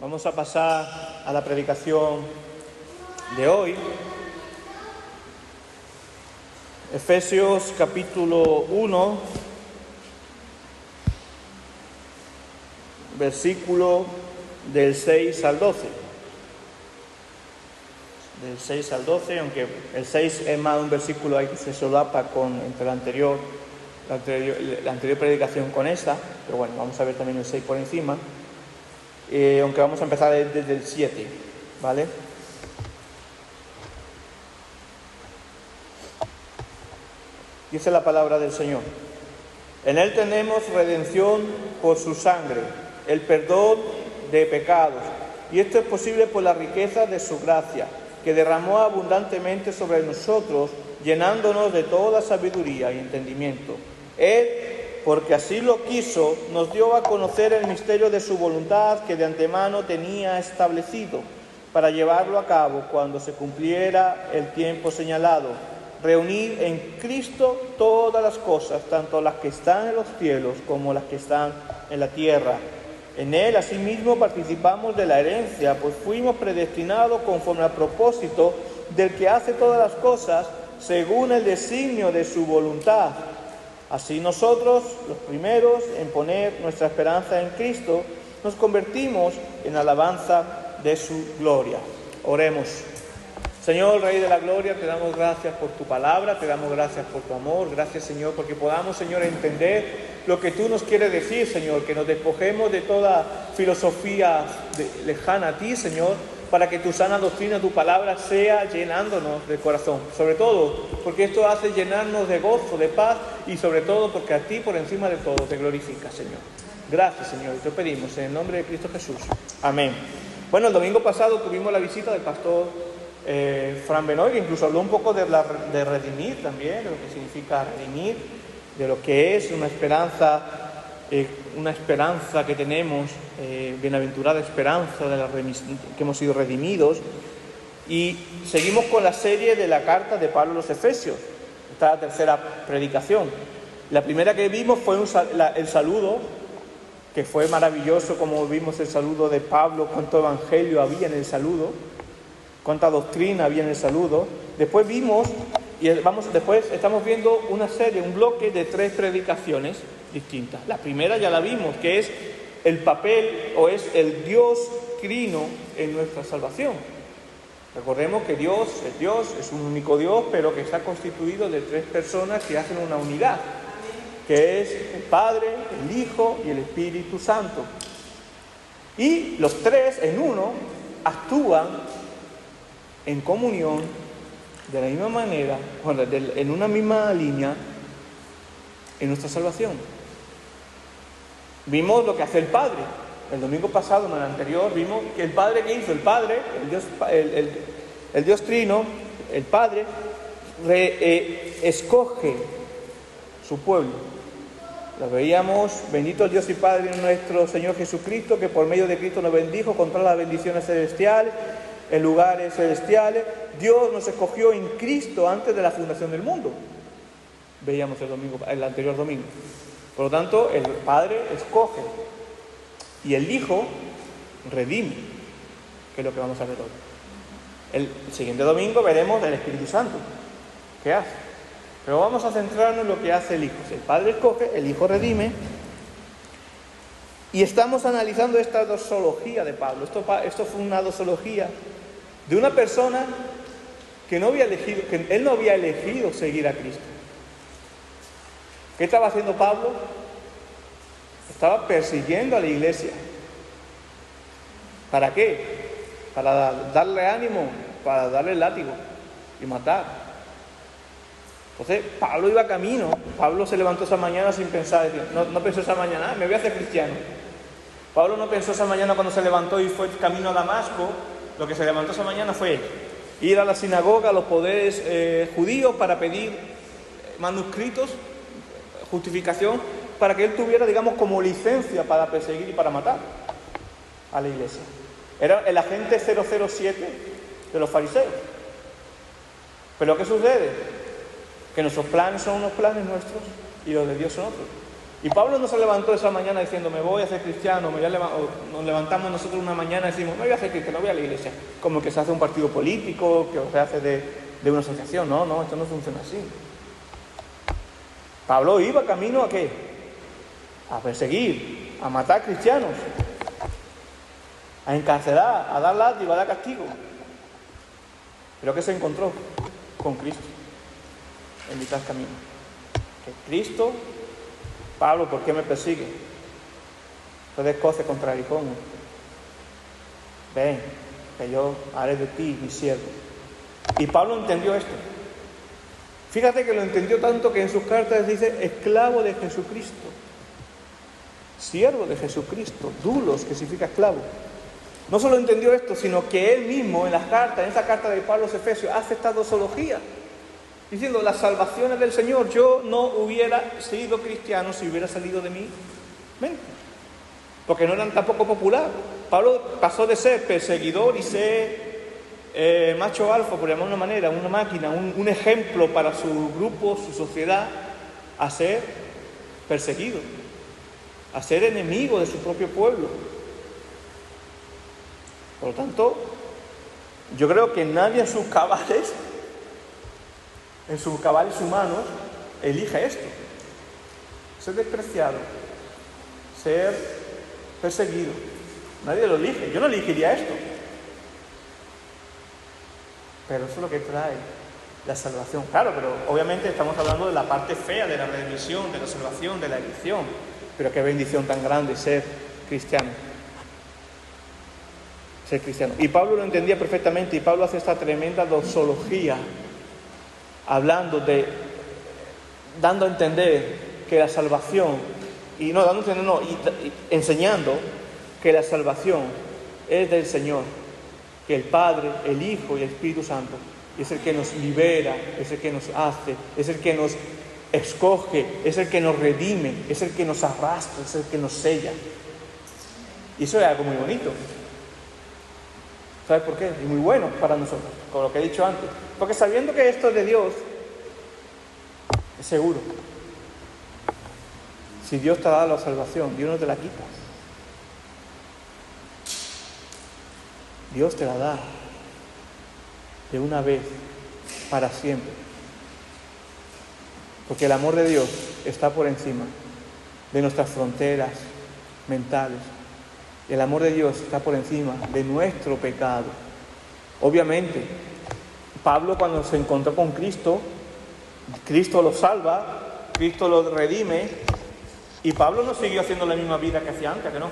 Vamos a pasar a la predicación de hoy. Efesios capítulo 1, versículo del 6 al 12. Del 6 al 12, aunque el 6 es más un versículo ahí que se solapa entre la anterior predicación con esta, pero bueno, vamos a ver también el 6 por encima, aunque vamos a empezar desde el 7, ¿vale? Dice la palabra del Señor: en Él tenemos redención por su sangre, el perdón de pecados, y esto es posible por la riqueza de su gracia, que derramó abundantemente sobre nosotros, llenándonos de toda sabiduría y entendimiento. Él, porque así lo quiso, nos dio a conocer el misterio de su voluntad que de antemano tenía establecido, para llevarlo a cabo cuando se cumpliera el tiempo señalado, reunir en Cristo todas las cosas, tanto las que están en los cielos como las que están en la tierra. En Él, asimismo, participamos de la herencia, pues fuimos predestinados conforme al propósito del que hace todas las cosas según el designio de su voluntad. Así nosotros, los primeros en poner nuestra esperanza en Cristo, nos convertimos en alabanza de su gloria. Oremos. Señor, Rey de la Gloria, te damos gracias por tu palabra, te damos gracias por tu amor, gracias, Señor, porque podamos, Señor, entender lo que tú nos quieres decir, Señor, que nos despojemos de toda filosofía lejana a ti, Señor, para que tu sana doctrina, tu palabra, sea llenándonos de corazón. Sobre todo, porque esto hace llenarnos de gozo, de paz, y sobre todo porque a ti, por encima de todo, te glorifica, Señor. Gracias, Señor, y te pedimos en el nombre de Cristo Jesús. Amén. Bueno, el domingo pasado tuvimos la visita del pastor Fran Benoy, que incluso habló un poco de redimir también, de lo que significa redimir, de lo que es una esperanza que tenemos, bienaventurada esperanza que hemos sido redimidos. Y seguimos con la serie de la carta de Pablo a los Efesios. Esta es la tercera predicación. La primera que vimos fue el saludo, que fue maravilloso, como vimos el saludo de Pablo, cuánto evangelio había en el saludo, cuánta doctrina había en el saludo. Después estamos viendo una serie, un bloque de 3 predicaciones distintas. La primera ya la vimos, que es el papel o es el Dios trino en nuestra salvación. Recordemos que Dios es un único Dios, pero que está constituido de 3 personas que hacen una unidad, que es el Padre, el Hijo y el Espíritu Santo. Y los 3 en uno actúan en comunión, de la misma manera, en una misma línea, en nuestra salvación. Vimos lo que hace el Padre. El domingo pasado, en el anterior, vimos que el Padre, ¿qué hizo? El Padre, el Dios Trino, el Padre, escoge su pueblo. Lo veíamos: bendito el Dios y Padre de nuestro Señor Jesucristo, que por medio de Cristo nos bendijo con todas las bendiciones celestiales, en lugares celestiales. Dios nos escogió en Cristo antes de la fundación del mundo. Veíamos el anterior domingo. Por lo tanto, el Padre escoge y el Hijo redime, que es lo que vamos a ver hoy. El siguiente domingo veremos el Espíritu Santo, ¿qué hace? Pero vamos a centrarnos en lo que hace el Hijo. El Padre escoge, el Hijo redime. Y estamos analizando esta doxología de Pablo. Esto fue una doxología de una persona que él no había elegido seguir a Cristo. ¿Qué estaba haciendo Pablo? Estaba persiguiendo a la iglesia. ¿Para qué? Para darle ánimo, para darle látigo y matar. Entonces Pablo iba camino. Pablo se levantó esa mañana sin pensar, no pensó esa mañana, me voy a hacer cristiano. Pablo no pensó esa mañana cuando se levantó y fue camino a Damasco. Lo que se levantó esa mañana fue ir a la sinagoga, a los poderes judíos, para pedir manuscritos, justificación, para que él tuviera, digamos, como licencia para perseguir y para matar a la iglesia. Era el agente 007 de los fariseos. Pero ¿qué sucede? Que nuestros planes son unos planes nuestros y los de Dios son otros. Y Pablo no se levantó esa mañana diciendo, me voy a ser cristiano, o nos levantamos nosotros una mañana y decimos, me voy a ser cristiano, voy a la iglesia. Como que se hace un partido político, que se hace de una asociación. No, esto no funciona así. Pablo iba camino ¿a qué? A perseguir, a matar cristianos, a encarcelar, a dar látigo, a dar castigo. Pero ¿qué se encontró? Con Cristo, en mitad del camino. Que Cristo, Pablo, ¿por qué me persigue? Puedes coce contra el aguijón. Ven, que yo haré de ti mi siervo. Y Pablo entendió esto. Fíjate que lo entendió tanto que en sus cartas dice esclavo de Jesucristo, siervo de Jesucristo, doulos, que significa esclavo. No solo entendió esto, sino que él mismo en esa carta de Pablo a los Efesios, hace esta dosología, diciendo las salvaciones del Señor. Yo no hubiera sido cristiano si hubiera salido de mi mente, porque no eran tampoco popular. Pablo pasó de ser perseguidor y ser macho alfa, por llamar de una manera, una máquina, un ejemplo para su grupo, su sociedad, a ser perseguido, a ser enemigo de su propio pueblo. Por lo tanto, yo creo que nadie en sus cabales humanos, elige esto: ser despreciado, ser perseguido. Nadie lo elige. Yo no elegiría esto. Pero eso es lo que trae la salvación. Claro, pero obviamente estamos hablando de la parte fea de la redención, de la salvación, de la elección. Pero qué bendición tan grande ser cristiano. Ser cristiano. Y Pablo lo entendía perfectamente, y Pablo hace esta tremenda doxología, dando a entender que la salvación, enseñando que la salvación es del Señor, que el Padre, el Hijo y el Espíritu Santo es el que nos libera, es el que nos hace, es el que nos escoge, es el que nos redime, es el que nos arrastra, es el que nos sella. Y eso es algo muy bonito. ¿Sabes por qué? Y muy bueno para nosotros, como lo que he dicho antes. Porque sabiendo que esto es de Dios, es seguro. Si Dios te ha dado la salvación, Dios no te la quita. Dios te la da de una vez, para siempre. Porque el amor de Dios está por encima de nuestras fronteras mentales. El amor de Dios está por encima de nuestro pecado. Obviamente, Pablo, cuando se encontró con Cristo, Cristo lo salva, Cristo lo redime, y Pablo no siguió haciendo la misma vida que hacía antes, que no.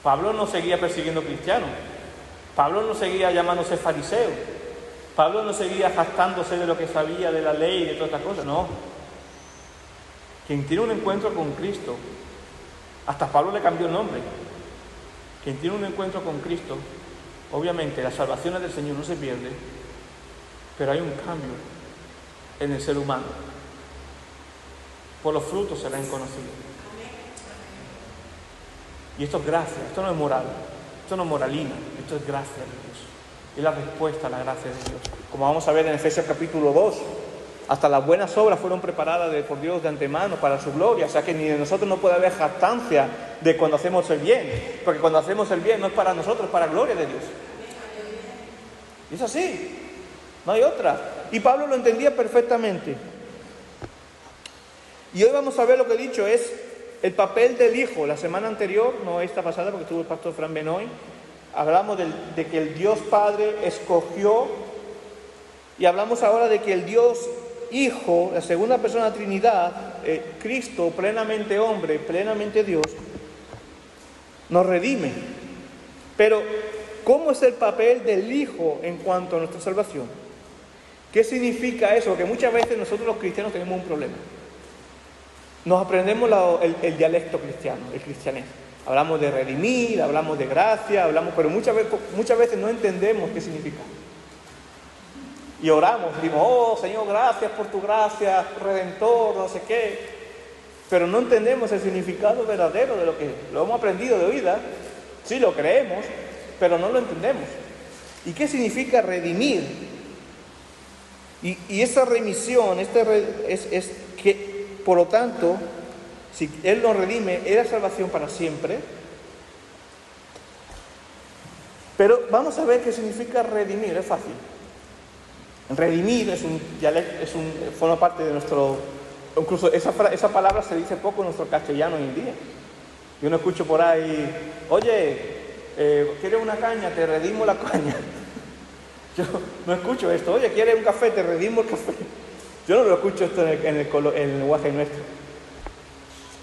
Pablo no seguía persiguiendo cristianos. Pablo no seguía llamándose fariseo. Pablo no seguía jactándose de lo que sabía de la ley y de todas estas cosas. No. Quien tiene un encuentro con Cristo, hasta Pablo le cambió el nombre. Quien tiene un encuentro con Cristo, obviamente las salvaciones del Señor no se pierden, pero hay un cambio en el ser humano. Por los frutos serán conocidos. Y esto es gracia, esto no es moral, esto no es moralina, esto es gracia de Dios. Es la respuesta a la gracia de Dios. Como vamos a ver en Efesios capítulo 2, hasta las buenas obras fueron preparadas por Dios de antemano para su gloria. O sea que ni de nosotros no puede haber jactancia de cuando hacemos el bien. Porque cuando hacemos el bien no es para nosotros, es para la gloria de Dios. Y es así, no hay otra. Y Pablo lo entendía perfectamente. Y hoy vamos a ver lo que he dicho, es el papel del Hijo. La semana anterior, no esta pasada porque estuvo el pastor Fran Benoy, hablamos de que el Dios Padre escogió, y hablamos ahora de que el Dios Hijo, la segunda persona de la Trinidad, Cristo, plenamente hombre, plenamente Dios, nos redime. Pero, ¿cómo es el papel del Hijo en cuanto a nuestra salvación? ¿Qué significa eso? Porque muchas veces nosotros los cristianos tenemos un problema. Nos aprendemos el dialecto cristiano, el cristianismo. Hablamos de redimir, hablamos de gracia, pero muchas veces no entendemos qué significa. Y oramos, decimos, oh Señor, gracias por tu gracia, Redentor, no sé qué. Pero no entendemos el significado verdadero de lo que lo hemos aprendido de oída. Sí, lo creemos, pero no lo entendemos. ¿Y qué significa redimir? Y esa remisión es que, por lo tanto, Si Él nos redime, ¿era salvación para siempre? Pero vamos a ver qué significa redimir, es fácil. Redimir es un dialecto, forma parte de nuestro... Incluso esa palabra se dice poco en nuestro castellano hoy en día. Yo no escucho por ahí, oye, ¿quieres una caña? Te redimo la caña. Yo no escucho esto, oye, ¿quieres un café? Te redimo el café. Yo no lo escucho esto en el lenguaje nuestro.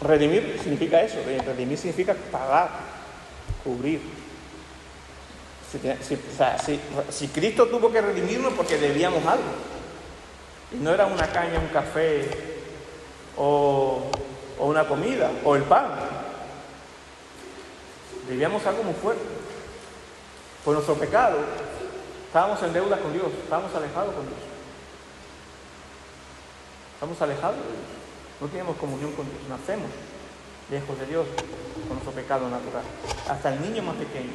Redimir significa eso, redimir significa pagar, cubrir. Si Cristo tuvo que redimirnos porque debíamos algo, y no era una caña, un café, o una comida, o el pan, debíamos algo muy fuerte. Por nuestro pecado, estábamos en deuda con Dios, estábamos alejados con Dios. Estamos alejados de Dios, no tenemos comunión con Dios, nacemos lejos de Dios con nuestro pecado natural. Hasta el niño más pequeño.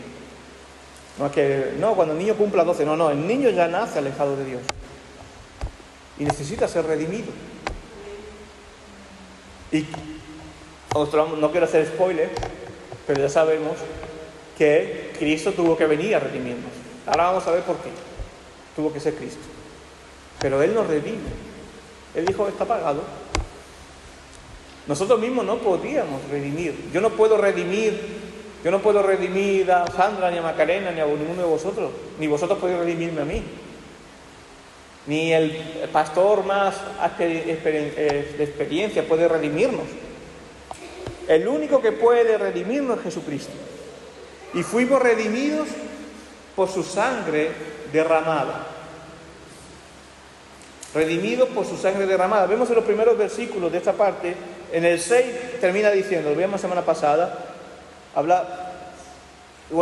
Cuando el niño cumpla 12, el niño ya nace alejado de Dios y necesita ser redimido. Y no quiero hacer spoiler, pero ya sabemos que Cristo tuvo que venir a redimirnos. Ahora vamos a ver por qué tuvo que ser Cristo. Pero Él nos redime. Él dijo, está pagado. Nosotros mismos no podíamos redimir. Yo no puedo redimir a Sandra, ni a Macarena, ni a ninguno de vosotros. Ni vosotros podéis redimirme a mí. Ni el pastor más de experiencia puede redimirnos. El único que puede redimirnos es Jesucristo. Y fuimos redimidos por su sangre derramada. Redimidos por su sangre derramada. Vemos en los primeros versículos de esta parte, en el 6 termina diciendo, lo vimos la semana pasada,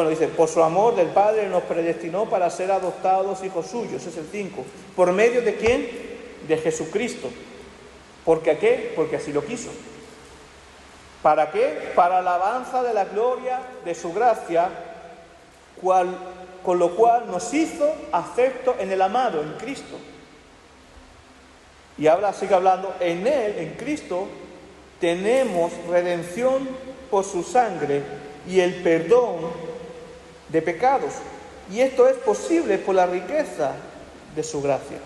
dice, por su amor del Padre nos predestinó para ser adoptados hijos suyos, es el 5. ¿Por medio de quién? De Jesucristo. ¿Por qué? Porque así lo quiso. ¿Para qué? Para alabanza de la gloria de su gracia, con lo cual nos hizo acepto en el amado, en Cristo. Y ahora sigue hablando, en Él, en Cristo, tenemos redención por su sangre y el perdón de pecados. Y esto es posible por la riqueza de su gracia,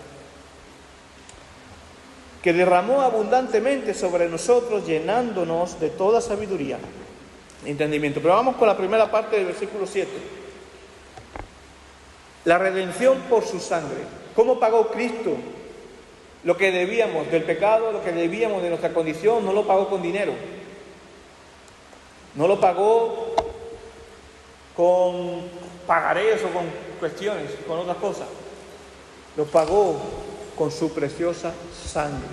que derramó abundantemente sobre nosotros, llenándonos de toda sabiduría y entendimiento. Pero vamos con la primera parte del versículo 7. La redención por su sangre. ¿Cómo pagó Cristo lo que debíamos del pecado, lo que debíamos de nuestra condición? No lo pagó con dinero. No lo pagó con pagarés o con cuestiones, con otras cosas. Lo pagó con su preciosa sangre.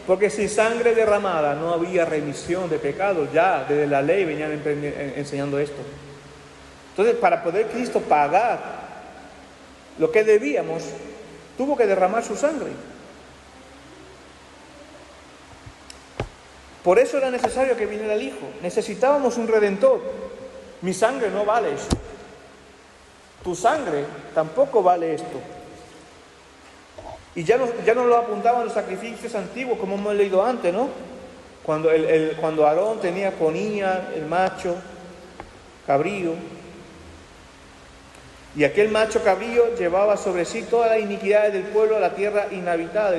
Porque sin sangre derramada no había remisión de pecados. Ya desde la ley venían enseñando esto. Entonces, para poder Cristo pagar lo que debíamos, tuvo que derramar su sangre. Por eso era necesario que viniera el Hijo. Necesitábamos un Redentor. Mi sangre no vale eso. Tu sangre tampoco vale esto. Y ya nos lo apuntaban los sacrificios antiguos, como hemos leído antes, ¿no? Cuando Aarón ponía el macho cabrío, y aquel macho cabrío llevaba sobre sí todas las iniquidades del pueblo a la tierra inhabitada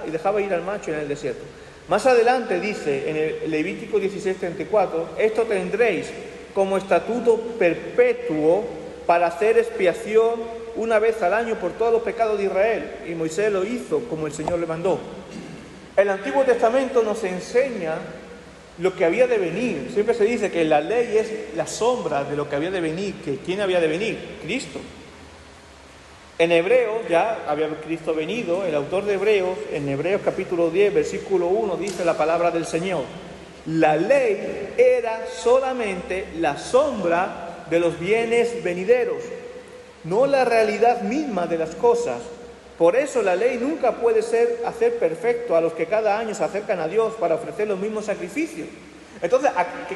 y dejaba ir al macho en el desierto. Más adelante dice en el Levítico 16:34, esto tendréis como estatuto perpetuo para hacer expiación una vez al año por todos los pecados de Israel. Y Moisés lo hizo como el Señor le mandó. El Antiguo Testamento nos enseña lo que había de venir. Siempre se dice que la ley es la sombra de lo que había de venir. Que ¿quién había de venir? Cristo. En Hebreos ya había Cristo venido. El autor de Hebreos, en Hebreos capítulo 10, versículo 1, dice la palabra del Señor. La ley era solamente la sombra de los bienes venideros, no la realidad misma de las cosas. Por eso la ley nunca puede hacer perfecto a los que cada año se acercan a Dios para ofrecer los mismos sacrificios. Entonces,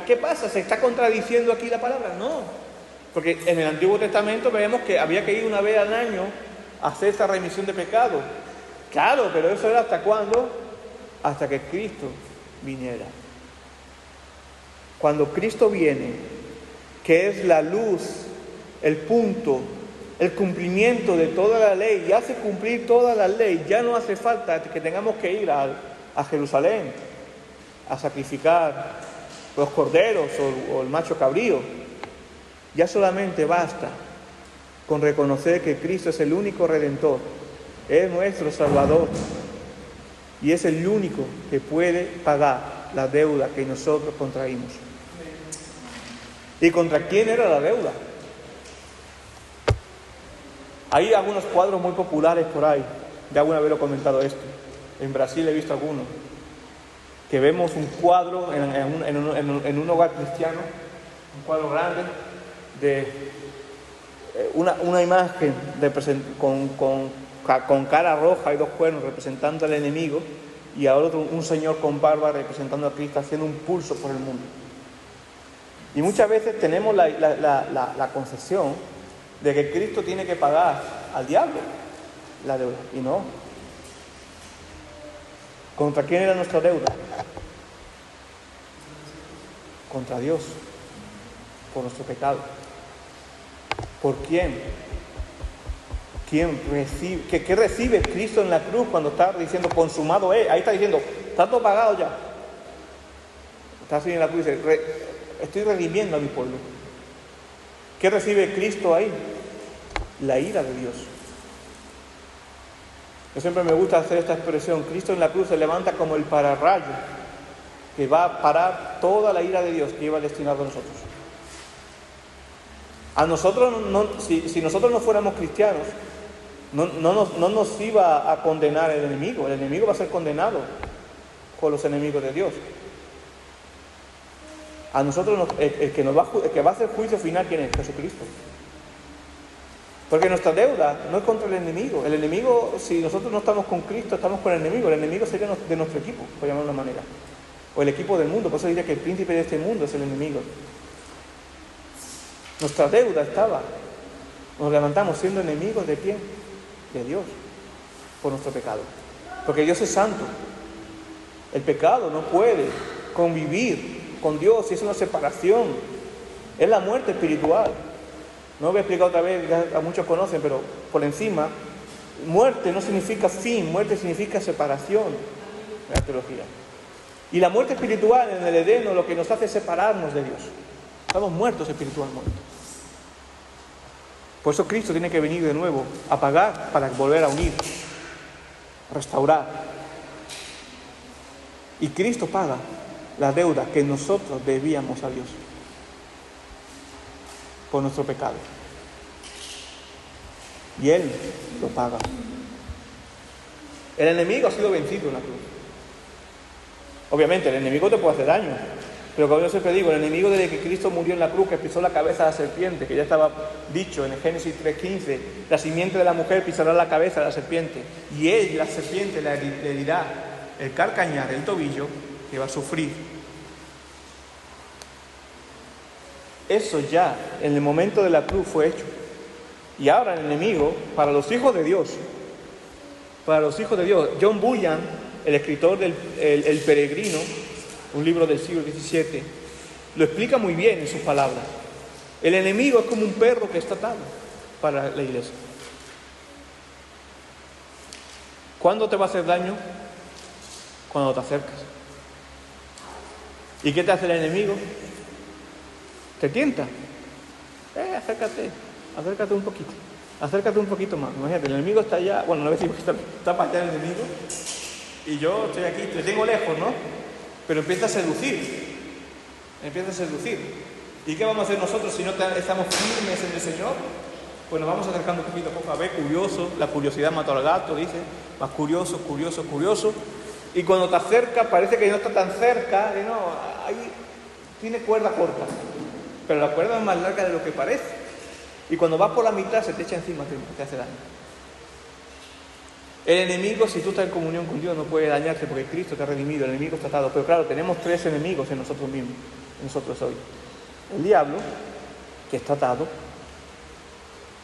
¿qué pasa? ¿Se está contradiciendo aquí la palabra? No, porque en el Antiguo Testamento vemos que había que ir una vez al año a hacer esta remisión de pecados. Claro, pero eso era ¿hasta cuándo? Hasta que Cristo viniera. Cuando Cristo viene, que es la luz, el punto, el cumplimiento de toda la ley, y hace cumplir toda la ley, ya no hace falta que tengamos que ir a Jerusalén a sacrificar los corderos o el macho cabrío. Ya solamente basta con reconocer que Cristo es el único Redentor, es nuestro Salvador, y es el único que puede pagar la deuda que nosotros contraímos. ¿Y contra quién era la deuda? Hay algunos cuadros muy populares por ahí, ya alguna vez lo he comentado esto, en Brasil he visto algunos, que vemos un cuadro en un hogar cristiano, un cuadro grande, de una imagen con cara roja y dos cuernos representando al enemigo, y ahora un señor con barba representando a Cristo, haciendo un pulso por el mundo. Y muchas veces tenemos la concepción de que Cristo tiene que pagar al diablo la deuda, y no. ¿Contra quién era nuestra deuda? Contra Dios, por nuestro pecado. ¿Por quién? ¿Quién recibe? ¿Qué recibe Cristo en la cruz cuando está diciendo consumado es? Ahí está diciendo, está todo pagado ya. Está así en la cruz y dice, estoy redimiendo a mi pueblo. ¿Qué recibe Cristo ahí? La ira de Dios. Yo siempre me gusta hacer esta expresión. Cristo en la cruz se levanta como el pararrayo que va a parar toda la ira de Dios que iba destinado a nosotros. A nosotros, si nosotros no fuéramos cristianos, no nos iba a condenar el enemigo. El enemigo va a ser condenado con los enemigos de Dios. A nosotros, el que va a hacer juicio final, ¿quién es? Jesucristo. Porque nuestra deuda no es contra el enemigo. El enemigo, si nosotros no estamos con Cristo, estamos con el enemigo. El enemigo sería de nuestro equipo, por llamarlo de una manera. O el equipo del mundo. Por eso dice que el príncipe de este mundo es el enemigo. Nuestra deuda estaba. Nos levantamos siendo enemigos ¿de quién? De Dios. Por nuestro pecado. Porque Dios es santo. El pecado no puede convivir con Dios, y es una separación. Es la muerte espiritual. No voy a explicar otra vez, ya muchos conocen, pero por encima, muerte no significa fin, muerte significa separación en la teología. Y la muerte espiritual en el Edén lo que nos hace es separarnos de Dios. Estamos muertos espiritualmente. Por eso Cristo tiene que venir de nuevo a pagar para volver a unir, a restaurar. Y Cristo paga la deuda que nosotros debíamos a Dios por nuestro pecado. Y Él lo paga. El enemigo ha sido vencido en la cruz. Obviamente, el enemigo te puede hacer daño. Pero como yo siempre digo, el enemigo desde que Cristo murió en la cruz, que pisó la cabeza de la serpiente, que ya estaba dicho en el Génesis 3:15, la simiente de la mujer pisará la cabeza de la serpiente. Y él, la serpiente, le dirá el calcañar, el tobillo, que va a sufrir. Eso ya, en el momento de la cruz, fue hecho. Y ahora el enemigo, para los hijos de Dios, John Bunyan, el escritor del El Peregrino, un libro del siglo XVII, lo explica muy bien en sus palabras. El enemigo es como un perro que está atado para la iglesia. ¿Cuándo te va a hacer daño? Cuando te acercas. ¿Y qué te hace el enemigo? Te tienta. Acércate un poquito. Acércate un poquito más. Imagínate, el enemigo está allá. Bueno, no decimos que está para allá el enemigo. Y yo estoy aquí, te tengo lejos, ¿no? Pero empieza a seducir. ¿Y qué vamos a hacer nosotros si no estamos firmes en el Señor? Pues nos vamos acercando un poquito a poco a ver, curioso. La curiosidad mató al gato, dice. Más curioso. Y cuando te acercas, parece que no está tan cerca. Y no, ahí tiene cuerda corta. Pero la cuerda es más larga de lo que parece. Y cuando vas por la mitad, se te echa encima, te hace daño. El enemigo, si tú estás en comunión con Dios, no puede dañarte porque Cristo te ha redimido, el enemigo está atado. Pero claro, tenemos tres enemigos en nosotros mismos, en nosotros hoy. El diablo, que está atado.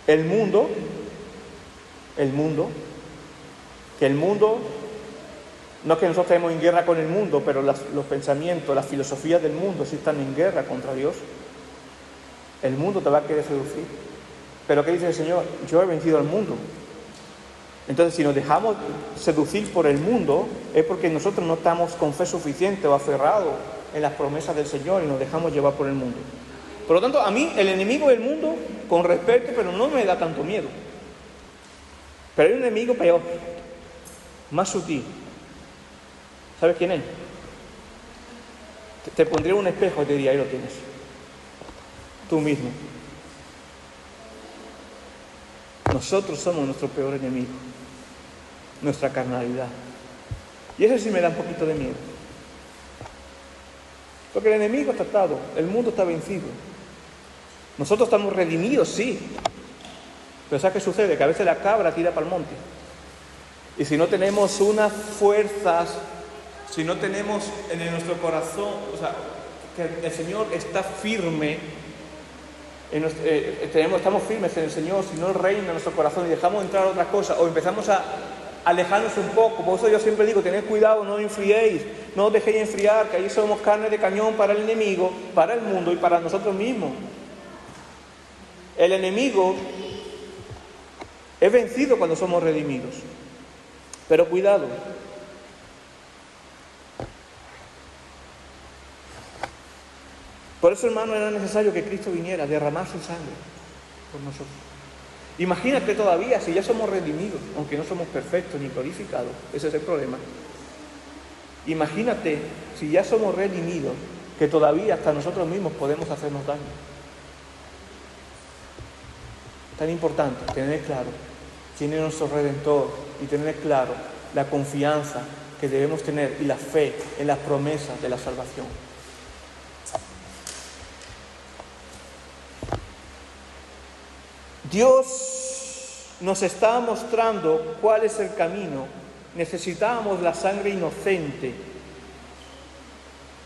El mundo, que el mundo No es que nosotros estemos en guerra con el mundo, pero los pensamientos, las filosofías del mundo sí están en guerra contra Dios. El mundo te va a querer seducir. Pero ¿qué dice el Señor? Yo he vencido al mundo. Entonces, si nos dejamos seducir por el mundo, es porque nosotros no estamos con fe suficiente o aferrados en las promesas del Señor y nos dejamos llevar por el mundo. Por lo tanto, a mí el enemigo del mundo, con respeto, pero no me da tanto miedo. Pero hay un enemigo peor, más sutil. ¿Sabes quién es? Te pondría un espejo y te diría, ahí lo tienes. Tú mismo. Nosotros somos nuestro peor enemigo. Nuestra carnalidad. Y eso sí me da un poquito de miedo. Porque el enemigo está atado, el mundo está vencido. Nosotros estamos redimidos, sí. Pero ¿sabes qué sucede? Que a veces la cabra tira para el monte. Y si no tenemos unas fuerzas, si no tenemos en nuestro corazón, o sea, que el Señor está firme, estamos firmes en el Señor, si no reina en nuestro corazón y dejamos entrar otras cosas, o empezamos a alejarnos un poco. Por eso yo siempre digo, tened cuidado, no enfriéis, no os dejéis enfriar, que ahí somos carne de cañón para el enemigo, para el mundo y para nosotros mismos. El enemigo es vencido cuando somos redimidos. Pero cuidado. Por eso, hermano, era necesario que Cristo viniera a derramar su sangre por nosotros. Imagínate todavía si ya somos redimidos, aunque no somos perfectos ni glorificados, ese es el problema. Imagínate si ya somos redimidos, que todavía hasta nosotros mismos podemos hacernos daño. Tan importante tener claro quién es nuestro Redentor y tener claro la confianza que debemos tener y la fe en las promesas de la salvación. Dios nos está mostrando cuál es el camino. Necesitábamos la sangre inocente.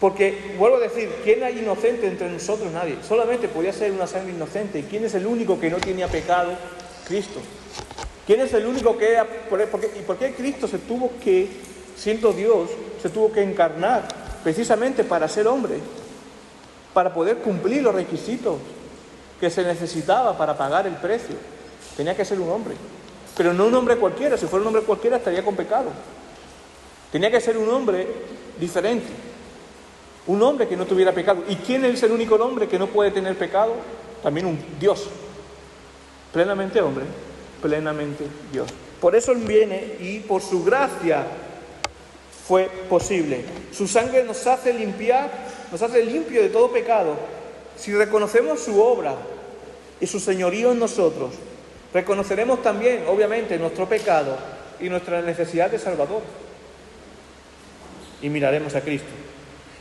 Porque, vuelvo a decir, ¿quién hay inocente entre nosotros? Nadie. Solamente podía ser una sangre inocente. ¿Y quién es el único que no tenía pecado? Cristo. ¿Quién es el único que era? ¿Y por qué Cristo se tuvo que, siendo Dios, se tuvo que encarnar? Precisamente para ser hombre. Para poder cumplir los requisitos que se necesitaba para pagar el precio. Tenía que ser un hombre. Pero no un hombre cualquiera. Si fuera un hombre cualquiera estaría con pecado. Tenía que ser un hombre diferente. Un hombre que no tuviera pecado. ¿Y quién es el único hombre que no puede tener pecado? También un Dios. Plenamente hombre, plenamente Dios. Por eso Él viene y por su gracia fue posible. Su sangre nos hace limpiar, nos hace limpio de todo pecado. Si reconocemos su obra y su señorío en nosotros, reconoceremos también, obviamente, nuestro pecado y nuestra necesidad de Salvador. Y miraremos a Cristo.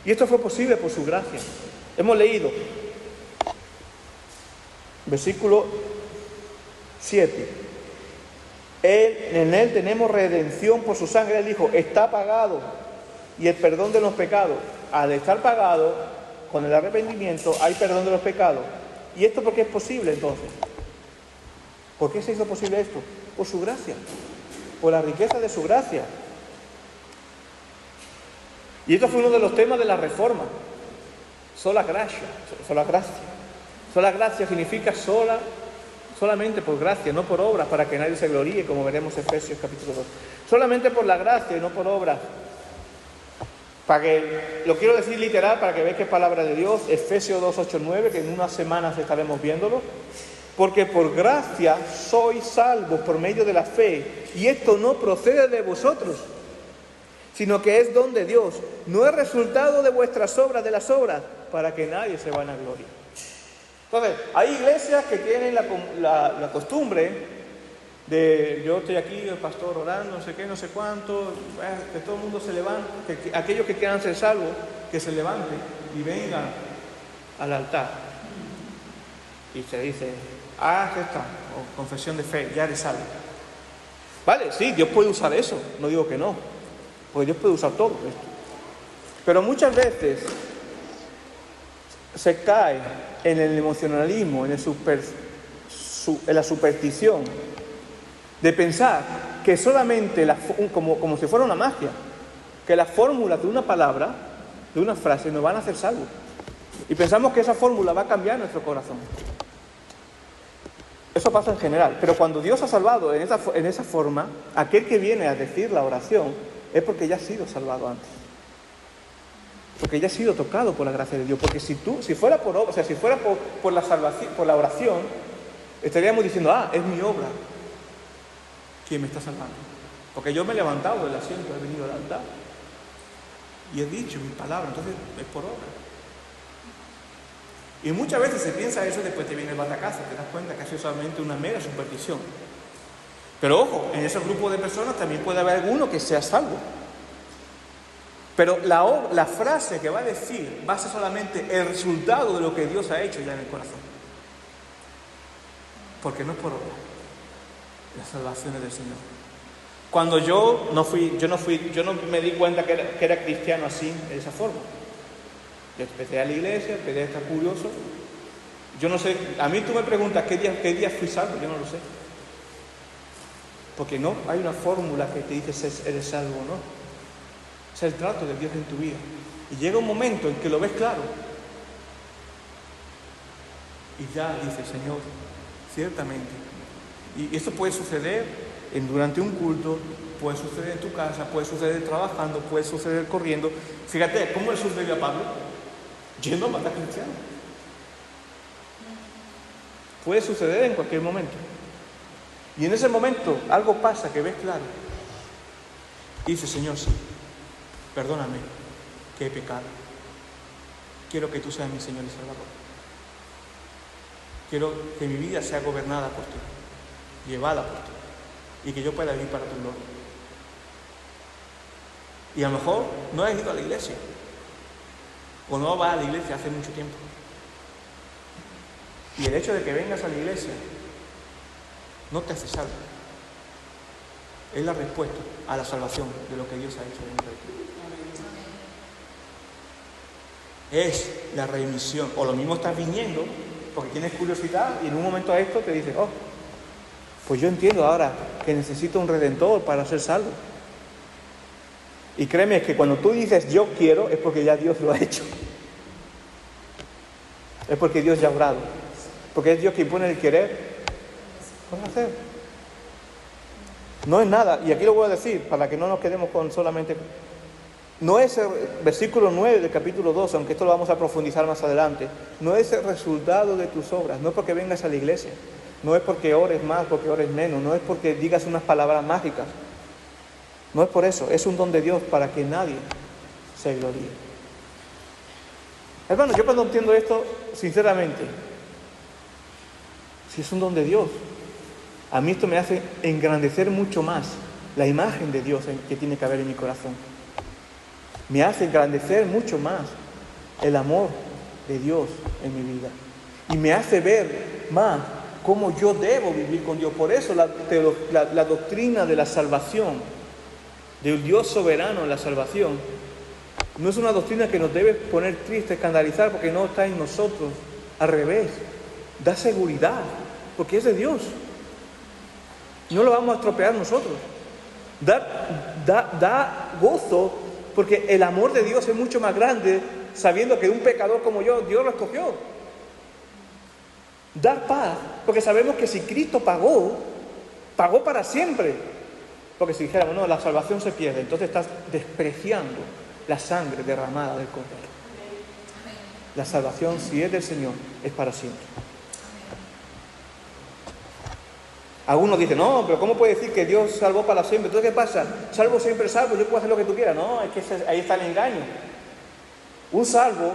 Y esto fue posible por su gracia. Hemos leído, versículo 7. En Él tenemos redención por su sangre. Él dijo, está pagado. Y el perdón de los pecados, al estar pagado, con el arrepentimiento, hay perdón de los pecados. ¿Y esto por qué es posible entonces? ¿Por qué se hizo posible esto? Por su gracia, por la riqueza de su gracia. Y esto fue uno de los temas de la Reforma. Sola gracia, sola gracia. Sola gracia significa solamente por gracia, no por obras, para que nadie se gloríe, como veremos en Efesios capítulo 2. Solamente por la gracia y no por obras. Lo quiero decir literal para que veáis que es palabra de Dios, Efesios 2, 8, 9, que en unas semanas estaremos viéndolo. Porque por gracia sois salvos por medio de la fe, y esto no procede de vosotros, sino que es don de Dios, no es resultado de vuestras obras, de las obras, para que nadie se vanaglorie. Entonces, hay iglesias que tienen la costumbre de, yo estoy aquí, el pastor orando, no sé qué, no sé cuánto, que todo el mundo se levante, que aquellos que quieran ser salvos, que se levanten y vengan al altar. Y se dice, ya está, o confesión de fe, ya eres salvo. Vale, sí, Dios puede usar eso, no digo que no, porque Dios puede usar todo esto. Pero muchas veces se cae en el emocionalismo, en la superstición, de pensar que solamente, como si fuera una magia, que las fórmulas de una palabra, de una frase, nos van a hacer salvos. Y pensamos que esa fórmula va a cambiar nuestro corazón. Eso pasa en general. Pero cuando Dios ha salvado en esa forma, aquel que viene a decir la oración es porque ya ha sido salvado antes. Porque ya ha sido tocado por la gracia de Dios. Porque si fuera por obra, o sea, si fuera por la salvación, por la oración, estaríamos diciendo, es mi obra quien me está salvando. Porque yo me he levantado del asiento, he venido al altar y he dicho mi palabra, entonces es por obra. Y muchas veces se piensa eso y después te viene el batacazo, te das cuenta que ha sido solamente una mera superstición. Pero ojo, en ese grupo de personas también puede haber alguno que sea salvo. Pero la frase que va a decir va a ser solamente el resultado de lo que Dios ha hecho ya en el corazón. Porque no es por obra. La salvación es del Señor. Cuando yo no me di cuenta que era cristiano así, de esa forma. Yo empecé a la iglesia, empecé a estar curioso. Yo no sé, a mí tú me preguntas qué día fui salvo, yo no lo sé. Porque no hay una fórmula que te dice si eres salvo o no. Es el trato de Dios en tu vida. Y llega un momento en que lo ves claro. Y ya dices, Señor, ciertamente. Y esto puede suceder durante un culto, puede suceder en tu casa, puede suceder trabajando, puede suceder corriendo. Fíjate, ¿cómo le sucedió a Pablo? Yendo a matar cristianos. Puede suceder en cualquier momento. Y en ese momento algo pasa que ves claro. Y dices, Señor, sí, perdóname que he pecado. Quiero que tú seas mi Señor y Salvador. Quiero que mi vida sea gobernada por ti, llevada por ti, y que yo pueda vivir para tu gloria. Y a lo mejor no has ido a la iglesia, o no vas a la iglesia hace mucho tiempo. Y el hecho de que vengas a la iglesia no te hace salvo. Es la respuesta a la salvación de lo que Dios ha hecho dentro de ti. Es la remisión. O lo mismo estás viniendo porque tienes curiosidad y en un momento a esto te dices, pues yo entiendo ahora que necesito un redentor para ser salvo. Y créeme que cuando tú dices yo quiero, es porque ya Dios lo ha hecho. Es porque Dios ya ha obrado. Porque es Dios quien pone el querer por hacer. No es nada, y aquí lo voy a decir para que no nos quedemos con solamente... No es el versículo 9 del capítulo 2, aunque esto lo vamos a profundizar más adelante. No es el resultado de tus obras, no es porque vengas a la iglesia, no es porque ores más, porque ores menos, no es porque digas unas palabras mágicas. No es por eso, es un don de Dios para que nadie se gloríe. Hermano, yo cuando entiendo esto, sinceramente, si es un don de Dios, a mí esto me hace engrandecer mucho más la imagen de Dios que tiene que haber en mi corazón. Me hace engrandecer mucho más el amor de Dios en mi vida. Y me hace ver más cómo yo debo vivir con Dios. Por eso la doctrina de la salvación, del Dios soberano en la salvación, no es una doctrina que nos debe poner triste, escandalizar, porque no está en nosotros. Al revés, da seguridad, porque es de Dios. No lo vamos a estropear nosotros. Da gozo, porque el amor de Dios es mucho más grande, sabiendo que un pecador como yo, Dios lo escogió. Dar paz, porque sabemos que si Cristo pagó para siempre. Porque si dijéramos, no, la salvación se pierde, entonces estás despreciando la sangre derramada del Cordero. La salvación, si es del Señor, es para siempre. Algunos dicen, no, pero ¿cómo puede decir que Dios salvó para siempre? Entonces, ¿qué pasa? Salvo siempre salvo, yo puedo hacer lo que tú quieras. No, es que ahí está el engaño. Un salvo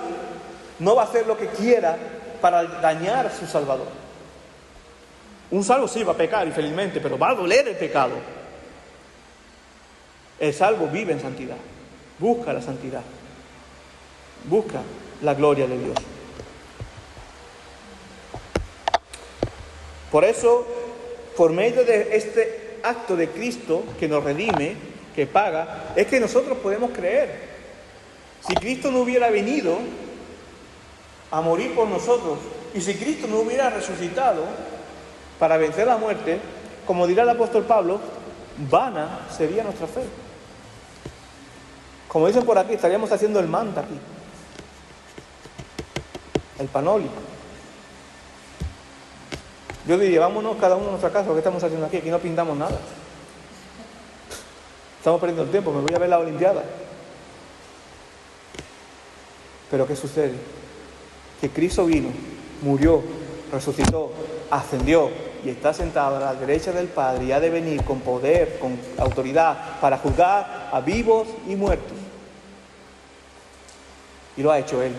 no va a hacer lo que quiera para dañar a su Salvador. Un salvo sí va a pecar, infelizmente, pero va a doler el pecado. El salvo vive en santidad, busca la santidad, busca la gloria de Dios. Por eso, por medio de este acto de Cristo que nos redime, que paga, es que nosotros podemos creer. Si Cristo no hubiera venido a morir por nosotros, y si Cristo no hubiera resucitado para vencer la muerte, como dirá el apóstol Pablo, vana sería nuestra fe. Como dicen por aquí, estaríamos haciendo el manta aquí. El panólico. Yo diría, vámonos cada uno a nuestra casa, ¿qué estamos haciendo aquí? Aquí no pintamos nada. Estamos perdiendo el tiempo, me voy a ver la Olimpiada. Pero ¿qué sucede? Que Cristo vino, murió, resucitó, ascendió y está sentado a la derecha del Padre y ha de venir con poder, con autoridad, para juzgar a vivos y muertos. Y lo ha hecho Él,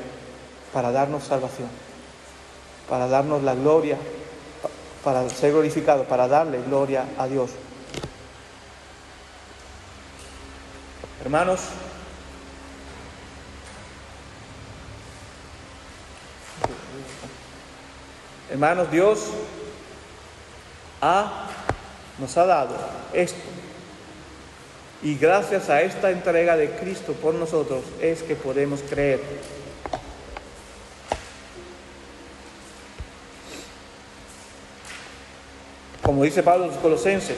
para darnos salvación, para darnos la gloria, para ser glorificado, para darle gloria a Dios. Hermanos, Dios nos ha dado esto. Y gracias a esta entrega de Cristo por nosotros es que podemos creer. Como dice Pablo a los Colosenses,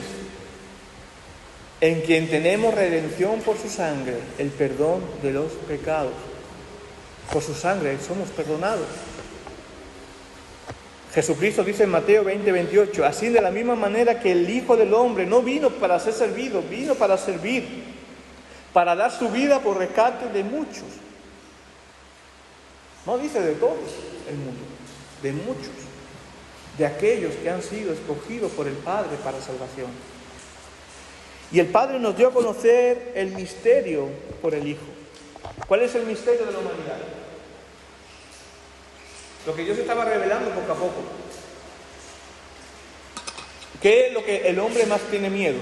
en quien tenemos redención por su sangre, el perdón de los pecados. Por su sangre somos perdonados. Jesucristo dice en Mateo 20:28, así de la misma manera que el Hijo del Hombre no vino para ser servido, vino para servir, para dar su vida por rescate de muchos. No dice de todos el mundo, de muchos, de aquellos que han sido escogidos por el Padre para salvación. Y el Padre nos dio a conocer el misterio por el Hijo. ¿Cuál es el misterio de la humanidad? Lo que Dios estaba revelando poco a poco. ¿Qué es lo que el hombre más tiene miedo?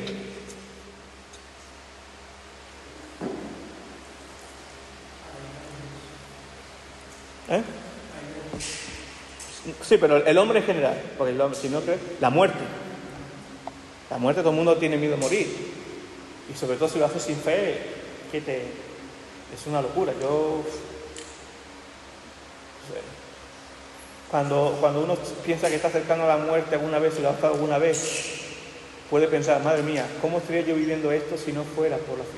Sí, pero el hombre en general, porque el hombre, si no cree, la muerte. La muerte, todo el mundo tiene miedo de morir. Y sobre todo si lo haces sin fe, es una locura. Cuando uno piensa que está cercano a la muerte alguna vez, y lo ha estado alguna vez, puede pensar, madre mía, ¿cómo estaría yo viviendo esto si no fuera por la fe?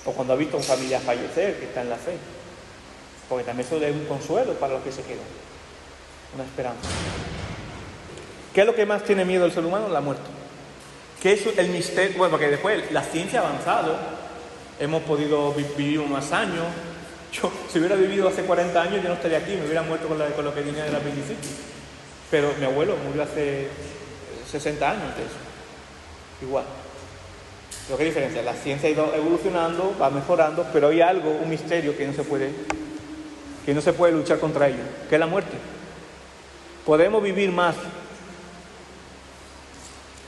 O cuando ha visto a un familiar fallecer, que está en la fe. Porque también eso es un consuelo para los que se quedan. Una esperanza. ¿Qué es lo que más tiene miedo el ser humano? La muerte. ¿Qué es el misterio? Bueno, porque después la ciencia ha avanzado, hemos podido vivir más años. Yo, si hubiera vivido hace 40 años, yo no estaría aquí, me hubiera muerto con lo que tenía de la apendicitis. Pero mi abuelo murió hace 60 años de eso. Igual. Pero ¿qué diferencia? La ciencia ha ido evolucionando, va mejorando, pero hay algo, un misterio que no se puede luchar contra ello, que es la muerte. Podemos vivir más,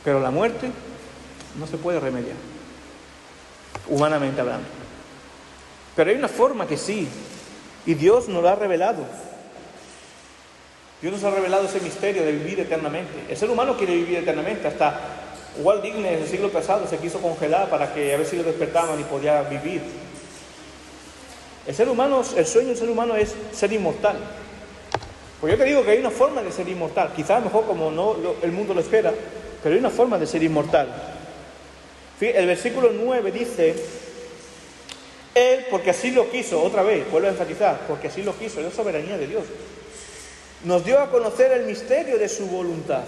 pero la muerte no se puede remediar, humanamente hablando. Pero hay una forma que sí, y Dios nos lo ha revelado. Dios nos ha revelado ese misterio de vivir eternamente. El ser humano quiere vivir eternamente. Hasta Walt Disney en el siglo pasado se quiso congelar para que a ver si lo despertaban y podía vivir. El sueño del ser humano es ser inmortal. Pues yo te digo que hay una forma de ser inmortal. Quizás mejor como el mundo lo espera, pero hay una forma de ser inmortal. Fíjate, el versículo 9 dice... Él, porque así lo quiso, otra vez, vuelvo a enfatizar, porque así lo quiso, es la soberanía de Dios. Nos dio a conocer el misterio de su voluntad.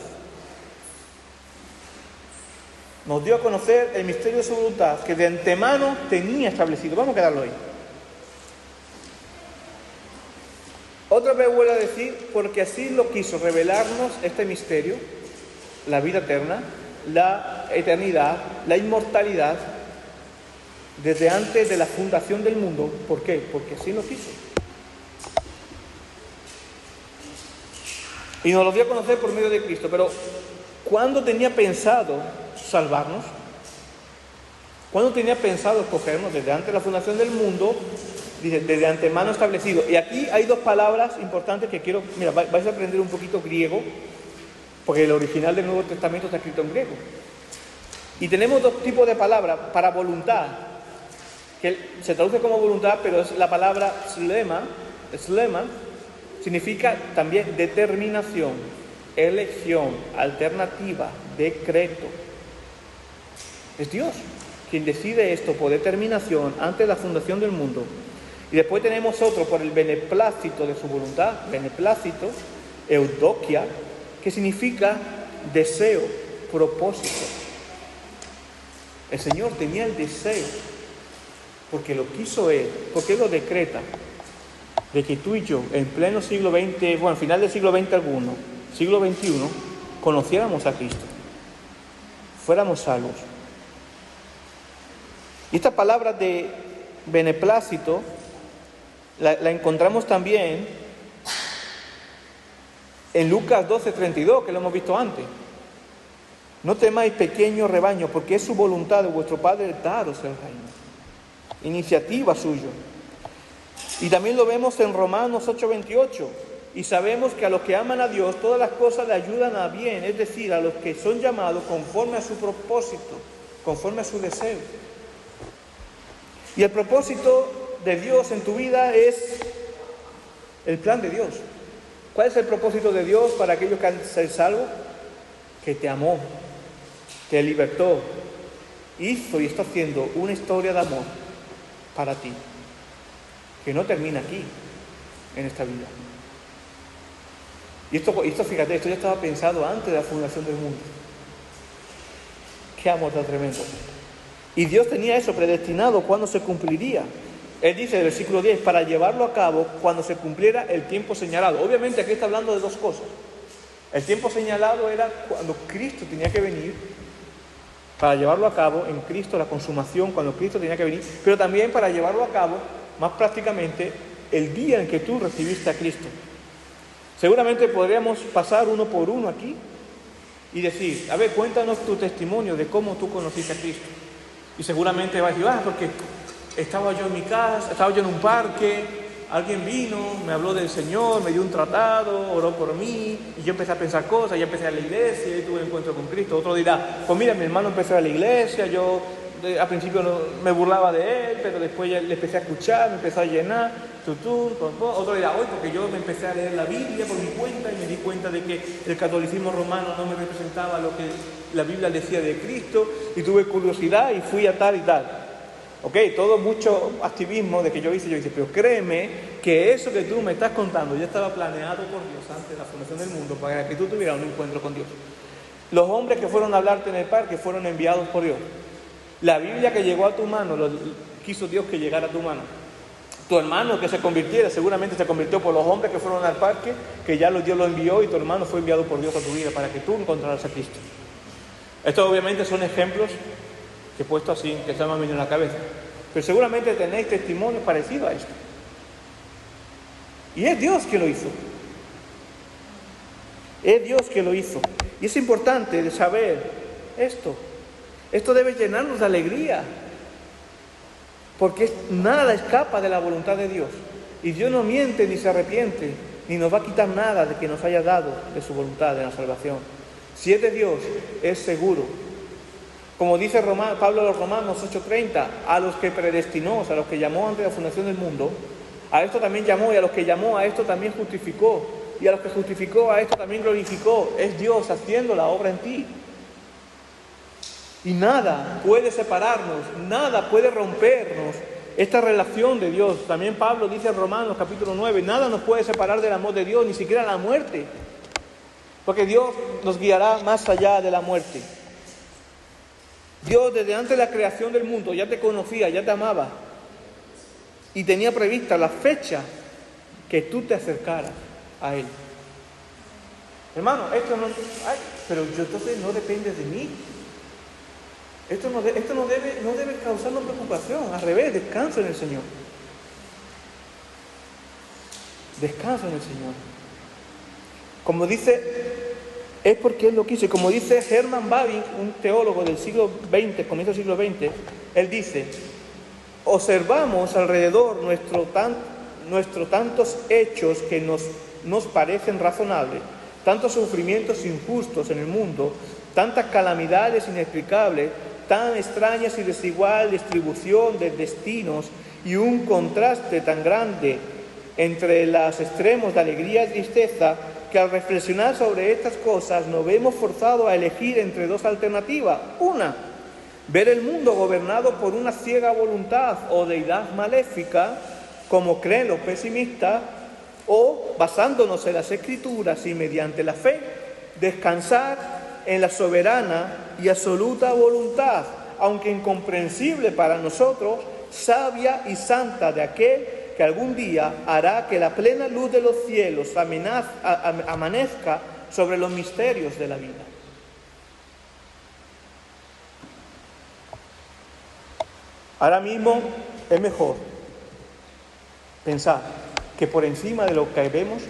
Nos dio a conocer el misterio de su voluntad, que de antemano tenía establecido. Vamos a quedarlo ahí. Otra vez vuelvo a decir, porque así lo quiso, revelarnos este misterio, la vida eterna, la eternidad, la inmortalidad, desde antes de la fundación del mundo. ¿Por qué? Porque así lo quiso. Y nos lo dio a conocer por medio de Cristo. Pero ¿cuándo tenía pensado salvarnos? ¿Cuándo tenía pensado escogernos? Desde antes de la fundación del mundo, dice, desde antemano establecido. Y aquí hay dos palabras importantes que quiero... Mira, vais a aprender un poquito griego, porque el original del Nuevo Testamento está escrito en griego. Y tenemos dos tipos de palabras para voluntad, que se traduce como voluntad, pero es la palabra slema, significa también determinación, elección, alternativa, decreto. Es Dios. quien decide esto por determinación antes de la fundación del mundo. Y después tenemos otro por el beneplácito de su voluntad, beneplácito, eudokia, que significa deseo, propósito. El Señor tenía el deseo, porque lo quiso Él, porque Él lo decreta, de que tú y yo, en pleno siglo XX, bueno, final del siglo XX alguno, siglo XXI, conociéramos a Cristo, fuéramos salvos. Y esta palabra de beneplácito la encontramos también en Lucas 12:32, que lo hemos visto antes. No temáis, pequeño rebaño, porque es su voluntad de vuestro Padre daros el reino. Iniciativa suya. Y también lo vemos en Romanos 8:28. Y sabemos que a los que aman a Dios, todas las cosas le ayudan a bien, es decir, a los que son llamados conforme a su propósito, conforme a su deseo. Y el propósito de Dios en tu vida es el plan de Dios. ¿Cuál es el propósito de Dios para aquellos que han sido salvos? Que te amó, te libertó, hizo y está haciendo una historia de amor para ti, que no termina aquí, en esta vida. Y esto fíjate, esto ya estaba pensado antes de la fundación del mundo. Qué amor tan tremendo. Y Dios tenía eso predestinado cuando se cumpliría. Él dice en el versículo 10, para llevarlo a cabo cuando se cumpliera el tiempo señalado. Obviamente aquí está hablando de dos cosas. El tiempo señalado era cuando Cristo tenía que venir, para llevarlo a cabo en Cristo, la consumación, cuando Cristo tenía que venir, pero también para llevarlo a cabo, más prácticamente, el día en que tú recibiste a Cristo. Seguramente podríamos pasar uno por uno aquí y decir, a ver, cuéntanos tu testimonio de cómo tú conociste a Cristo. Y seguramente vas a decir, porque estaba yo en mi casa, estaba yo en un parque, alguien vino, me habló del Señor, me dio un tratado, oró por mí, y yo empecé a pensar cosas, ya empecé a la iglesia, y tuve un encuentro con Cristo. Otro dirá, pues mira, mi hermano empezó a la iglesia, yo al principio me burlaba de él, pero después ya le empecé a escuchar, me empezó a llenar, Otro dirá, hoy porque yo me empecé a leer la Biblia por mi cuenta y me di cuenta de que el catolicismo romano no me representaba lo que la Biblia decía de Cristo, y tuve curiosidad y fui a tal y tal. Ok, todo mucho activismo de que yo hice, pero créeme que eso que tú me estás contando ya estaba planeado por Dios antes de la fundación del mundo para que tú tuvieras un encuentro con Dios. Los hombres que fueron a hablarte en el parque fueron enviados por Dios. La Biblia que llegó a tu mano, quiso Dios que llegara a tu mano. Tu hermano que se convirtiera, seguramente se convirtió por los hombres que fueron al parque, que ya Dios lo envió, y tu hermano fue enviado por Dios a tu vida para que tú encontraras a Cristo. Estos obviamente son ejemplos que he puesto así, que se me han venido en la cabeza. Pero seguramente tenéis testimonios parecidos a esto. Y es Dios que lo hizo. Es Dios que lo hizo. Y es importante de saber esto. Esto debe llenarnos de alegría. Porque nada escapa de la voluntad de Dios. Y Dios no miente ni se arrepiente, ni nos va a quitar nada de que nos haya dado de su voluntad, de la salvación. Si es de Dios, es seguro. Como dice Pablo a los Romanos 8:30, a los que predestinó, a los que llamó antes de la fundación del mundo, a esto también llamó, y a los que llamó a esto también justificó, y a los que justificó a esto también glorificó. Es Dios haciendo la obra en ti. Y nada puede separarnos, nada puede rompernos esta relación de Dios. También Pablo dice en Romanos capítulo 9, nada nos puede separar del amor de Dios, ni siquiera la muerte, porque Dios nos guiará más allá de la muerte. Dios desde antes de la creación del mundo ya te conocía, ya te amaba, y tenía prevista la fecha que tú te acercaras a Él. Hermano, pero yo entonces no depende de mí. Esto no debe causarnos preocupación. Al revés, descansa en el Señor. Descansa en el Señor. Como dice, es porque Él lo quiso. Y como dice Herman Bavinck, un teólogo del siglo XX, comienzo del siglo XX, él dice, observamos alrededor nuestros tantos hechos que nos parecen razonables, tantos sufrimientos injustos en el mundo, tantas calamidades inexplicables, tan extrañas y desigual distribución de destinos, y un contraste tan grande entre los extremos de alegría y tristeza, que al reflexionar sobre estas cosas nos vemos forzados a elegir entre dos alternativas. Una, ver el mundo gobernado por una ciega voluntad o deidad maléfica, como creen los pesimistas, o, basándonos en las Escrituras y mediante la fe, descansar en la soberana y absoluta voluntad, aunque incomprensible para nosotros, sabia y santa de aquel que algún día hará que la plena luz de los cielos amanezca sobre los misterios de la vida. Ahora mismo es mejor pensar que por encima de lo que vemos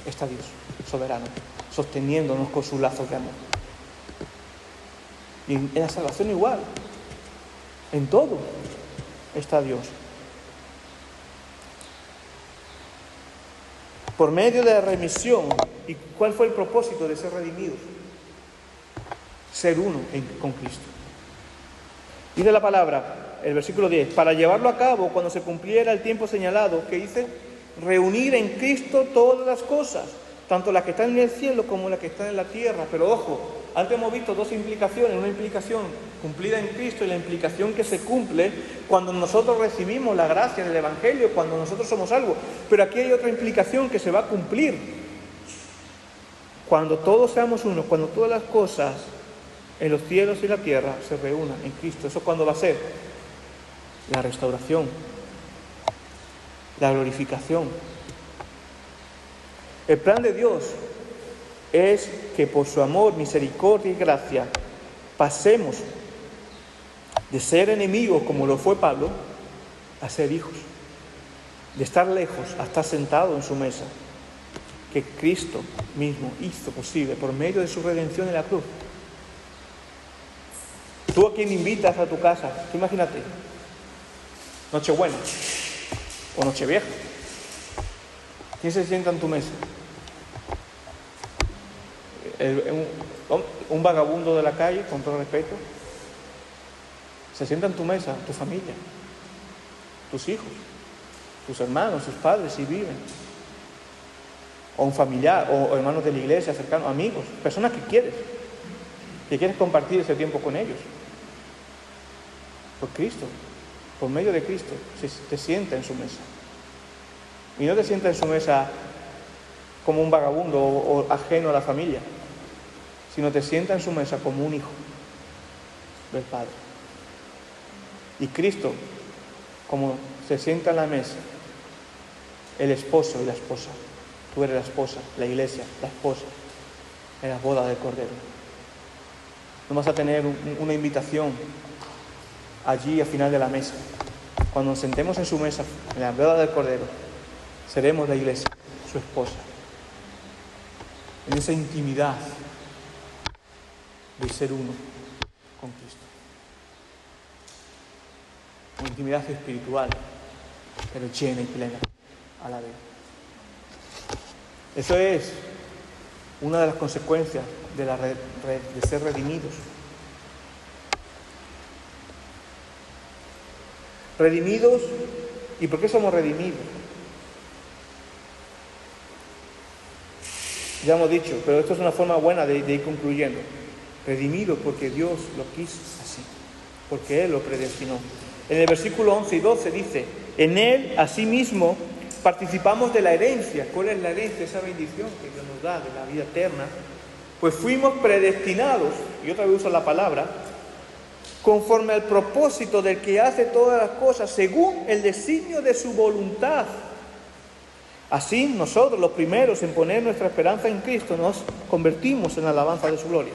está Dios, soberano, sosteniéndonos con sus lazos de amor. Y en la salvación igual, en todo está Dios. Por medio de la remisión, ¿y cuál fue el propósito de ser redimidos? Ser uno con Cristo. Dice la palabra, el versículo 10, para llevarlo a cabo cuando se cumpliera el tiempo señalado, que dice, reunir en Cristo todas las cosas, tanto las que están en el cielo como las que están en la tierra. Pero ojo, antes hemos visto dos implicaciones, una implicación cumplida en Cristo y la implicación que se cumple cuando nosotros recibimos la gracia del Evangelio, cuando nosotros somos salvos. Pero aquí hay otra implicación que se va a cumplir. Cuando todos seamos uno, cuando todas las cosas en los cielos y la tierra se reúnan en Cristo. ¿Eso cuándo va a ser? La restauración, la glorificación. El plan de Dios es que por su amor, misericordia y gracia pasemos de ser enemigos, como lo fue Pablo, a ser hijos, de estar lejos a estar sentado en su mesa, que Cristo mismo hizo posible por medio de su redención en la cruz. Tú a quien invitas a tu casa, tú imagínate, Nochebuena o Nochevieja, ¿quién se sienta en tu mesa? Un vagabundo de la calle, con todo respeto, se sienta en tu mesa, tu familia, tus hijos, tus hermanos, tus padres, si viven, o un familiar, o hermanos de la iglesia, cercanos, amigos, personas que quieres compartir ese tiempo con ellos. Por Cristo, por medio de Cristo, te sienta en su mesa. Y no te sienta en su mesa como un vagabundo o ajeno a la familia, sino te sienta en su mesa como un hijo del Padre. Y Cristo, como se sienta en la mesa, el esposo y la esposa. Tú eres la esposa, la iglesia, la esposa, en las bodas del Cordero. No vas a tener una invitación allí al final de la mesa. Cuando nos sentemos en su mesa, en la boda del Cordero, seremos la iglesia, su esposa. En esa intimidad de ser uno con Cristo. Una intimidad espiritual, pero llena y plena a la vez. Eso es una de las consecuencias de ser redimidos. Redimidos, ¿y por qué somos redimidos? Ya hemos dicho, pero esto es una forma buena de ir concluyendo. Redimidos porque Dios lo quiso así, porque Él lo predestinó. En el versículo 11 y 12 dice, en Él, asimismo, participamos de la herencia. ¿Cuál es la herencia? Esa bendición que Dios nos da de la vida eterna. Pues fuimos predestinados, y otra vez uso la palabra, conforme al propósito del que hace todas las cosas, según el designio de su voluntad. Así nosotros, los primeros en poner nuestra esperanza en Cristo, nos convertimos en alabanza de su gloria.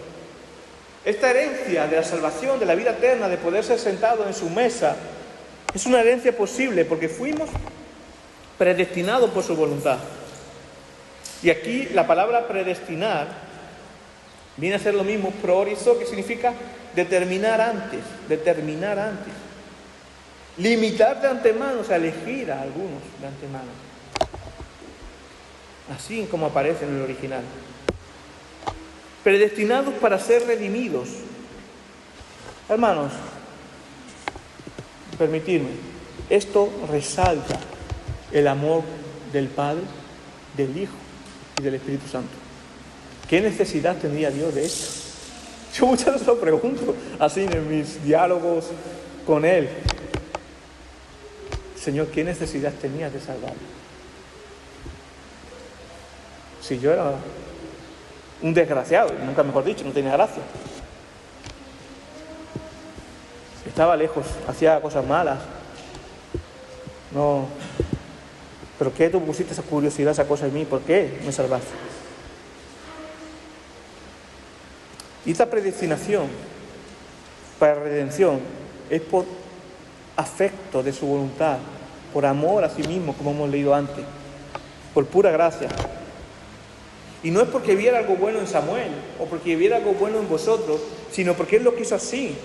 Esta herencia de la salvación, de la vida eterna, de poder ser sentado en su mesa, es una herencia posible porque fuimos predestinados por su voluntad. Y aquí la palabra predestinar viene a ser lo mismo, proorizo, que significa determinar antes. Limitar de antemano, o sea, elegir a algunos de antemano. Así como aparece en el original. Predestinados para ser redimidos. Hermanos, permitidme, esto resalta el amor del Padre, del Hijo y del Espíritu Santo. ¿Qué necesidad tendría Dios de esto? Yo muchas veces lo pregunto así en mis diálogos con Él. Señor, ¿qué necesidad tenías de salvarme? Si yo era un desgraciado, nunca mejor dicho, no tenía gracia. Estaba lejos, hacía cosas malas. No. ¿Pero qué tú pusiste esa curiosidad, esa cosa en mí? ¿Por qué me salvaste? Y esta predestinación para redención es por afecto de su voluntad, por amor a sí mismo, como hemos leído antes, por pura gracia. Y no es porque viera algo bueno en Samuel o porque viera algo bueno en vosotros, sino porque Él lo quiso así.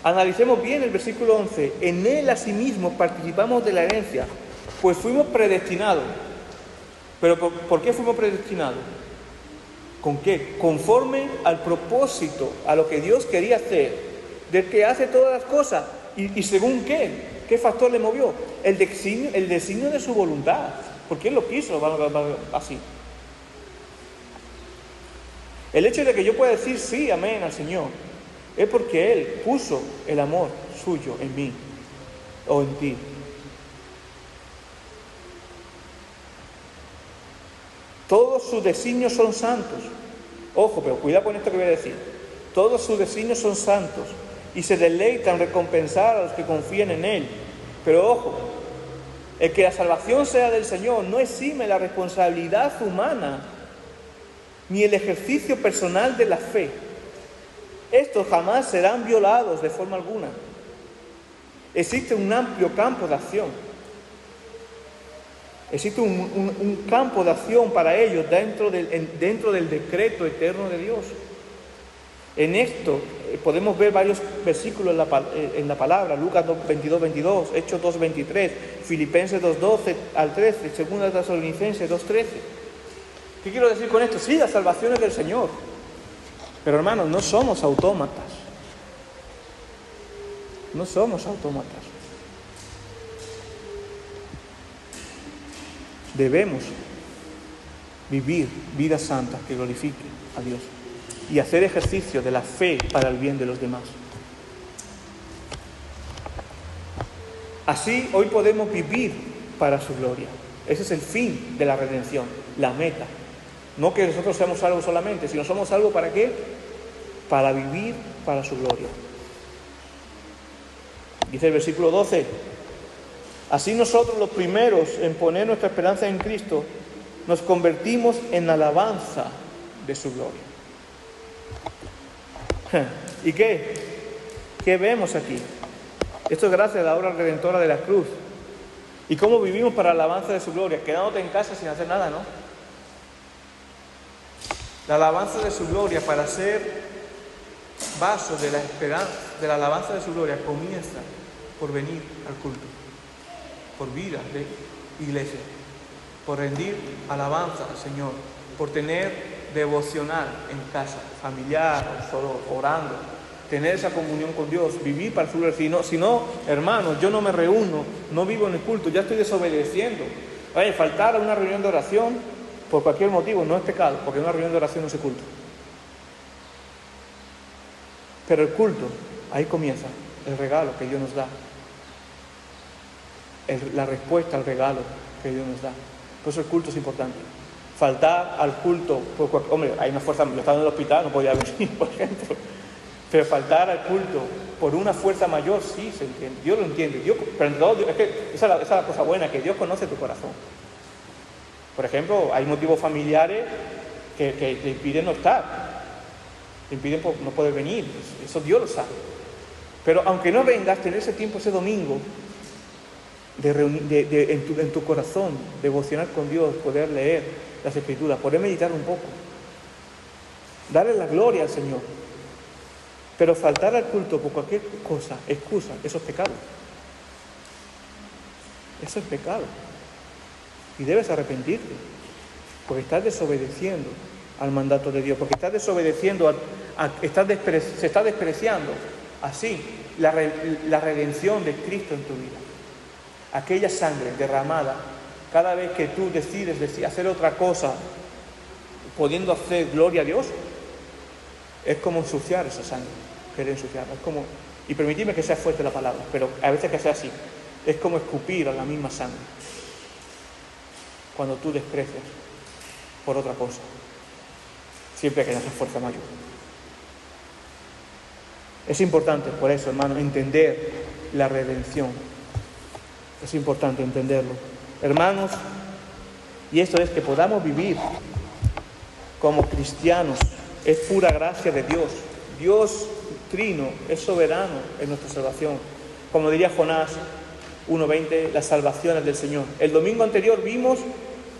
Analicemos bien el versículo 11. En Él asimismo participamos de la herencia, pues fuimos predestinados. ¿Pero por qué fuimos predestinados? ¿Con qué? Conforme al propósito, a lo que Dios quería hacer, del que hace todas las cosas. ¿Y según qué? ¿Qué factor le movió? El designio de su voluntad. Porque Él lo quiso así. El hecho de que yo pueda decir sí, amén al Señor, es porque Él puso el amor suyo en mí o en ti. Todos sus designios son santos. Ojo, pero cuidado con esto que voy a decir. Todos sus designios son santos y se deleitan en recompensar a los que confían en Él. Pero ojo, el que la salvación sea del Señor no exime la responsabilidad humana ni el ejercicio personal de la fe. Estos jamás serán violados de forma alguna. Existe un amplio campo de acción. Existe un campo de acción para ellos dentro del decreto eterno de Dios. En esto podemos ver varios versículos en la palabra. Lucas 22:22, Hechos 2:23, Filipenses 2:12 al 13, 2 Tesalonicenses 2:13. ¿Qué quiero decir con esto? Sí, la salvación es del Señor. Pero hermanos, no somos autómatas. No somos autómatas. Debemos vivir vidas santas que glorifiquen a Dios y hacer ejercicio de la fe para el bien de los demás. Así, hoy podemos vivir para su gloria. Ese es el fin de la redención, la meta. No que nosotros seamos salvos solamente, sino somos salvos ¿para qué? Para vivir para su gloria. Dice el versículo 12: así nosotros los primeros en poner nuestra esperanza en Cristo, nos convertimos en alabanza de su gloria. ¿Y qué? ¿Qué vemos aquí? Esto es gracias a la obra redentora de la cruz. ¿Y cómo vivimos para la alabanza de su gloria? Quedándote en casa sin hacer nada, ¿no? La alabanza de su gloria, para ser vaso de la esperanza, de la alabanza de su gloria, comienza por venir al culto, por vida de iglesia, por rendir alabanza al Señor, por tener devocional en casa, familiar o solo orando, tener esa comunión con Dios, vivir para su gloria. Si no, hermanos, yo no me reúno, no vivo en el culto, ya estoy desobedeciendo. Oye, faltar a una reunión de oración por cualquier motivo no es pecado, porque en una reunión de oración no se culto. Pero el culto, ahí comienza el regalo que Dios nos da, la respuesta al regalo que Dios nos da. Por eso el culto es importante. Faltar al culto, hombre, hay una fuerza, yo estaba en el hospital, no podía venir, por ejemplo, pero faltar al culto por una fuerza mayor, sí se entiende, Dios lo entiende, es que esa es la cosa buena, que Dios conoce tu corazón. Por ejemplo, hay motivos familiares que te impiden no estar, te impiden no poder venir, eso Dios lo sabe. Pero aunque no vengas, tener ese tiempo, ese domingo, en tu corazón, devocionar con Dios, poder leer las Escrituras, poder meditar un poco, darle la gloria al Señor. Pero faltar al culto por cualquier cosa, excusa, eso es pecado. Eso es pecado. Y debes arrepentirte, porque estás desobedeciendo al mandato de Dios, porque estás desobedeciendo, se está despreciando así la redención de Cristo en tu vida. Aquella sangre derramada, cada vez que tú decides hacer otra cosa, pudiendo hacer gloria a Dios, es como ensuciar esa sangre, querer ensuciarla. Es como, y permitidme que sea fuerte la palabra, pero a veces que sea así, es como escupir a la misma sangre cuando tú desprecias por otra cosa. Siempre hay que hacer fuerza mayor. Es importante, por eso, hermano, entender la redención. Es importante entenderlo. Hermanos, y esto es que podamos vivir como cristianos, es pura gracia de Dios. Dios trino es soberano en nuestra salvación. Como diría Jonás 1:20, las salvaciones del Señor. El domingo anterior vimos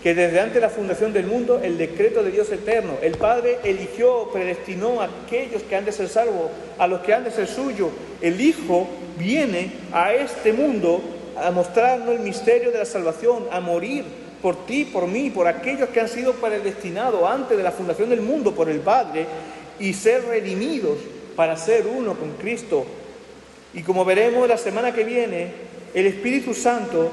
que desde antes de la fundación del mundo, el decreto de Dios eterno, el Padre eligió, predestinó a aquellos que han de ser salvos, a los que han de ser suyos. El Hijo viene a este mundo a mostrarnos el misterio de la salvación, a morir por ti, por mí, por aquellos que han sido predestinados antes de la fundación del mundo por el Padre, y ser redimidos para ser uno con Cristo. Y como veremos la semana que viene, el Espíritu Santo,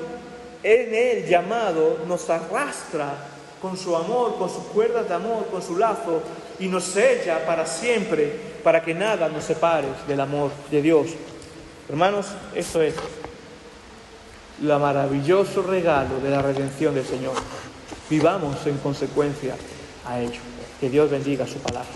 en el llamado, nos arrastra con su amor, con sus cuerdas de amor, con su lazo, y nos sella para siempre, para que nada nos separe del amor de Dios. Hermanos, esto es el maravilloso regalo de la redención del Señor. Vivamos en consecuencia a ello. Que Dios bendiga su palabra.